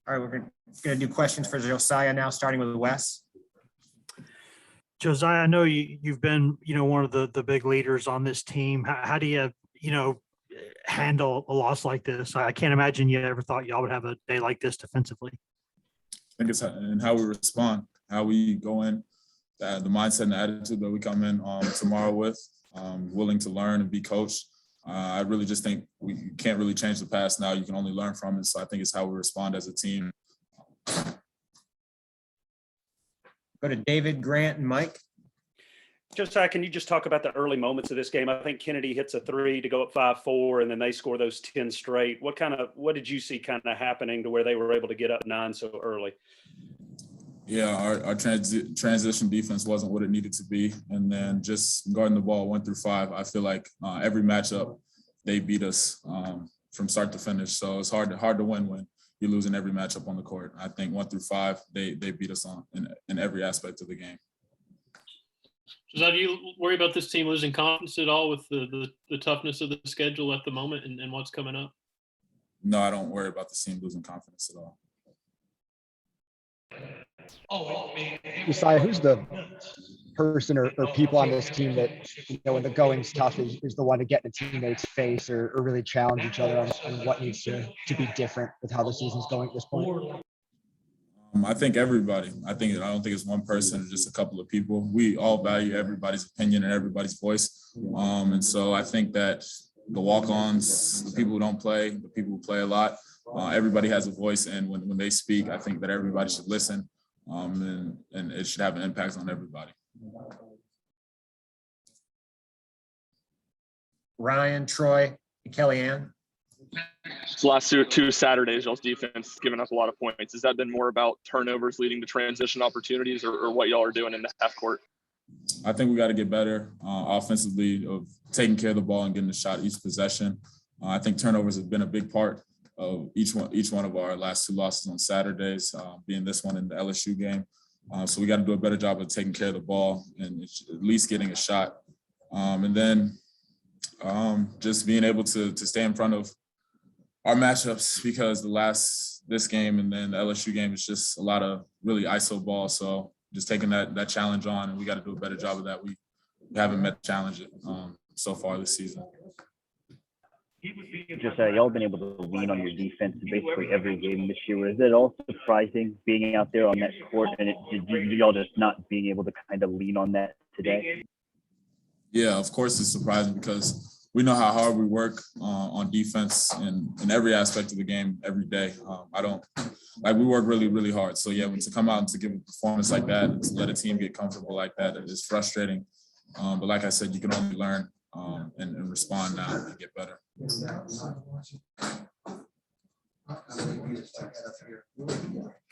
All right, we're going to do questions for Josiah now, starting with Wes. Josiah, I know you've been, one of the big leaders on this team. How do you, handle a loss like this? I can't imagine you ever thought y'all would have a day like this defensively. I think it's in how we respond, how we go in, the mindset and the attitude that we come in tomorrow with, willing to learn and be coached. I really just think we can't really change the past now. You can only learn from it. So I think it's how we respond as a team. Go to David, Grant, and Mike. Josiah, can you just talk about the early moments of this game? I think Kennedy hits a 3 to go up 5-4, and then they score those 10 straight. What did you see kind of happening to where they were able to get up 9 so early? Yeah, our transition defense wasn't what it needed to be. And then just guarding the ball 1 through 5, I feel like every matchup, they beat us from start to finish. So it's hard to win when you're losing every matchup on the court. I think 1 through 5, they beat us in every aspect of the game. So do you worry about this team losing confidence at all with the toughness of the schedule at the moment and what's coming up? No, I don't worry about the team losing confidence at all. Josiah, who's the person or people on this team that, when the going's tough is the one to get in a teammate's face or really challenge each other on what needs to be different with how the season's going at this point? I think everybody. I don't think it's one person or just a couple of people. We all value everybody's opinion and everybody's voice. And so I think that the walk-ons, the people who don't play, the people who play a lot, everybody has a voice. And when they speak, I think that everybody should listen and it should have an impact on everybody. Ryan, Troy, and Kellyanne. The last two Saturdays, y'all's defense has given up a lot of points. Has that been more about turnovers leading to transition opportunities or what y'all are doing in the half court? I think we got to get better offensively of taking care of the ball and getting a shot each possession. I think turnovers have been a big part of each one of our last 2 losses on Saturdays, being this one in the LSU game. So we got to do a better job of taking care of the ball and at least getting a shot. And then just being able to stay in front of our matchups, because this game and then the LSU game is just a lot of really Isoball. So just taking that challenge on, and we got to do a better job of that. We haven't met the challenge so far this season. Just y'all been able to lean on your defense in basically every game this year. Is it all surprising being out there on that court and y'all just not being able to kind of lean on that today? Yeah, of course it's surprising because we know how hard we work on defense in every aspect of the game every day. We work really, really hard. So yeah, when to come out and to give a performance like that and to let a team get comfortable like that, it is frustrating. But like I said, you can only learn and respond now and get better.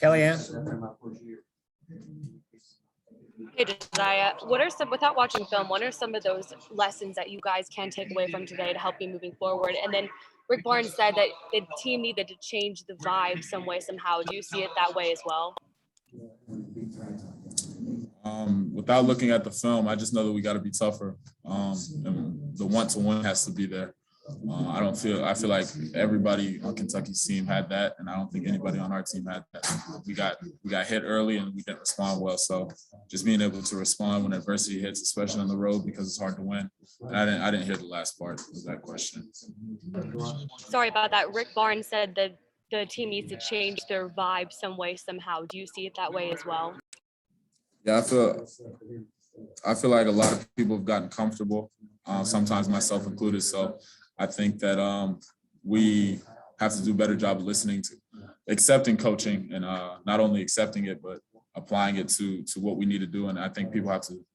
Kellyanne. Hey, Josiah, without watching film, what are some of those lessons that you guys can take away from today to help you moving forward? And then Rick Barnes said that the team needed to change the vibe some way, somehow. Do you see it that way as well? Without looking at the film, I just know that we got to be tougher. And the want to win has to be there. I feel like everybody on Kentucky's team had that, and I don't think anybody on our team had that. We got hit early and we didn't respond well. So just being able to respond when adversity hits, especially on the road, because it's hard to win. And I didn't hear the last part of that question. Sorry about that. Rick Barnes said that the team needs to change their vibe some way, somehow. Do you see it that way as well? Yeah, I feel like a lot of people have gotten comfortable, sometimes myself included. So I think that we have to do a better job of listening to accepting coaching and not only accepting it, but applying it to what we need to do. And I think people have to,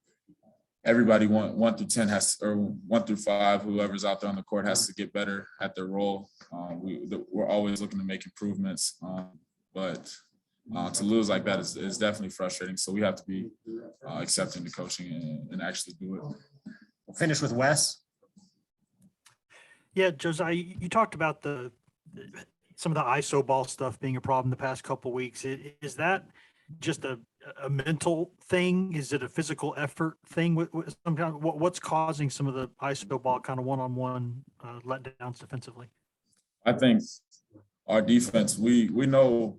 everybody 1 through 10 or 1 through 5, whoever's out there on the court has to get better at their role. We're always looking to make improvements, but to lose like that is definitely frustrating. So we have to be accepting the coaching and actually do it. We'll finish with Wes. Yeah, Josiah, you talked about some of the Isoball stuff being a problem the past couple of weeks. Is that just a mental thing? Is it a physical effort thing? What's causing some of the Isoball kind of one-on-one letdowns defensively? I think our defense, we know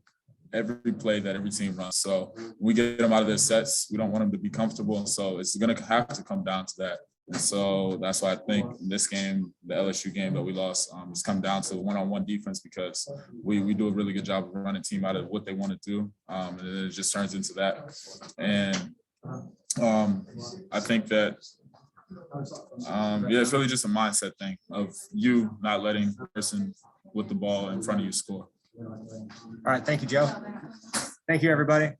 every play that every team runs. So when we get them out of their sets, we don't want them to be comfortable. And so it's going to have to come down to that. And so that's why I think in this game, the LSU game that we lost, it's come down to one-on-one defense because we do a really good job of running team out of what they want to do. And then it just turns into that. And I think that, it's really just a mindset thing of you not letting the person with the ball in front of you score. All right, thank you, Joe. Thank you, everybody.